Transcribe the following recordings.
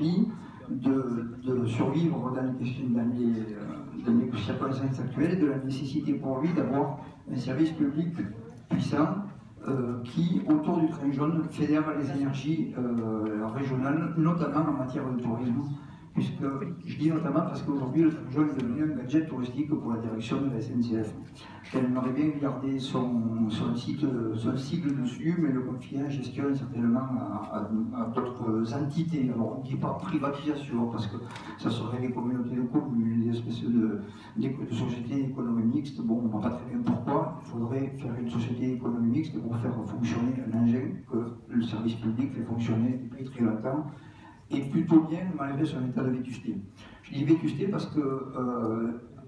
défi de survivre dans les circonstances actuelles, de la nécessité pour lui d'avoir un service public puissant qui, autour du train jaune, fédère les énergies régionales, notamment en matière de tourisme. Puisque, je dis notamment parce qu'aujourd'hui, le train jaune est devenu un gadget touristique pour la direction de la SNCF. Elle aimerait bien garder son cycle dessus, mais le confier en gestion certainement à d'autres entités. Alors, on ne dit pas privatisation, parce que ça serait les communautés de communes, des espèces de sociétés d'économie mixte. Bon, on ne voit pas très bien pourquoi. Il faudrait faire une société d'économie mixte pour faire fonctionner un engin que le service public fait fonctionner depuis très longtemps, et plutôt bien malgré son état de vétusté. Je dis vétusté parce que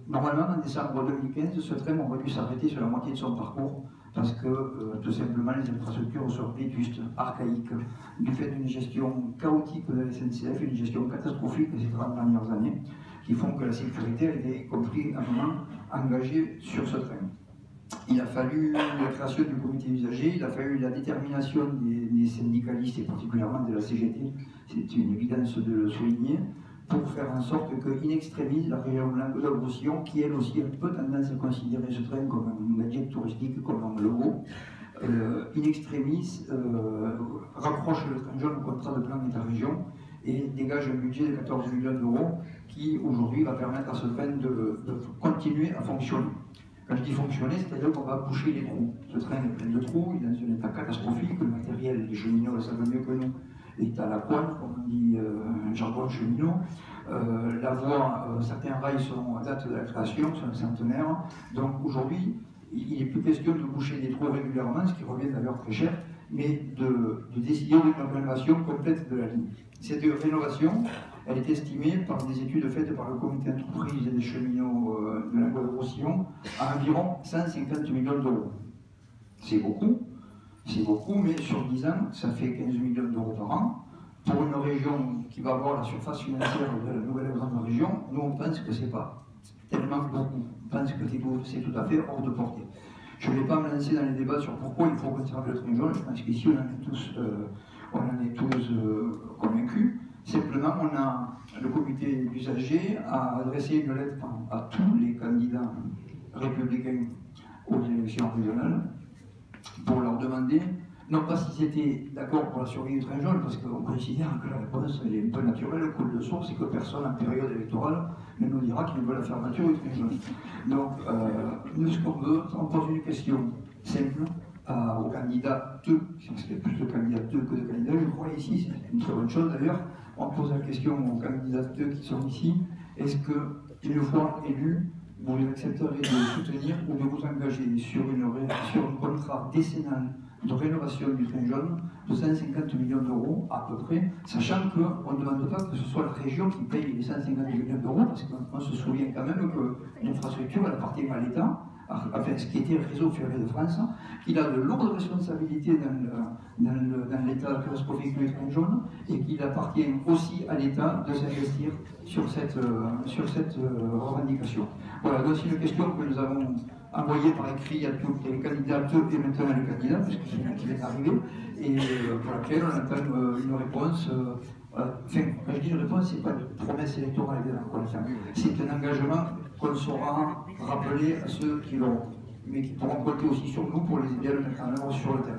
normalement en décembre 2015, ce train aurait dû s'arrêter sur la moitié de son parcours parce que tout simplement les infrastructures sont vétustes, archaïques, du fait d'une gestion chaotique de la SNCF, une gestion catastrophique ces 30 dernières années, qui font que la sécurité a été, y compris à un moment, engagée sur ce train. Il a fallu la création du comité usagé, il a fallu la détermination des syndicalistes et particulièrement de la CGT, c'est une évidence de le souligner, pour faire en sorte que, in extremis, la région Languedoc-Roussillon, qui elle aussi a un peu tendance à considérer ce train comme un gadget touristique, comme un logo, in extremis raccroche le train jaune au contrat de plan État-région et dégage un budget de 14 millions d'euros qui aujourd'hui va permettre à ce train de continuer à fonctionner. Quand je dis fonctionner, c'est-à-dire qu'on va boucher les trous. Ce train est plein de trous, il est dans un état catastrophique, le matériel, les cheminots le savent mieux que nous, est à la pointe, comme on dit jargon cheminot. La voie, certains rails sont à date de la création, sont centenaires. Donc aujourd'hui, il n'est plus question de boucher des trous régulièrement, ce qui revient d'ailleurs très cher, mais de décider d'une rénovation complète de la ligne. Cette rénovation, elle est estimée par des études faites par le comité d'entreprise des cheminots de la Languedoc-Roussillon à environ 150 millions d'euros. C'est beaucoup, mais sur 10 ans, ça fait 15 millions d'euros par an. Pour une région qui va avoir la surface financière de la nouvelle grande région, nous on pense que c'est pas tellement beaucoup. On pense que c'est tout à fait hors de portée. Je ne vais pas me lancer dans les débats sur pourquoi il faut conserver le train jaune. Je pense qu'ici on en est tous convaincus. Simplement, le comité d'usagers a adressé une lettre à tous les candidats républicains aux élections régionales pour leur demander, non pas s'ils étaient d'accord pour la survie du train jaune, parce qu'on considère que la réponse est un peu naturelle, coule de source, et que personne en période électorale ne nous dira qu'il veut la fermeture du train jaune. Donc, nous, ce qu'on veut, on pose une question simple aux candidats, parce qu'il y a plus de candidats que de candidats, je crois, ici, c'est une très bonne chose d'ailleurs. On pose la question aux candidats qui sont ici, est-ce que, une fois élus, vous accepterez de soutenir ou de vous engager sur un contrat décennal de rénovation du train jaune de 150 millions d'euros à peu près, sachant qu'on ne demande pas que ce soit la région qui paye les 150 millions d'euros, parce qu'on se souvient quand même que l'infrastructure elle appartient à l'État, enfin ce qui était le réseau ferré de France, qu'il a de lourdes responsabilités dans l'état catastrophique du train jaune, et qu'il appartient aussi à l'État de s'investir sur cette revendication. Voilà, donc c'est une question que nous avons envoyée par écrit à tous les candidats et maintenant les candidats, puisque c'est une qui vient d'arriver, et pour laquelle on attend une réponse. Enfin, quand je dis une réponse, ce n'est pas une promesse électorale, c'est un engagement qu'on saura rappeler à ceux qui l'auront, mais qui pourront compter aussi sur nous pour les aider à le mettre en œuvre sur le terrain.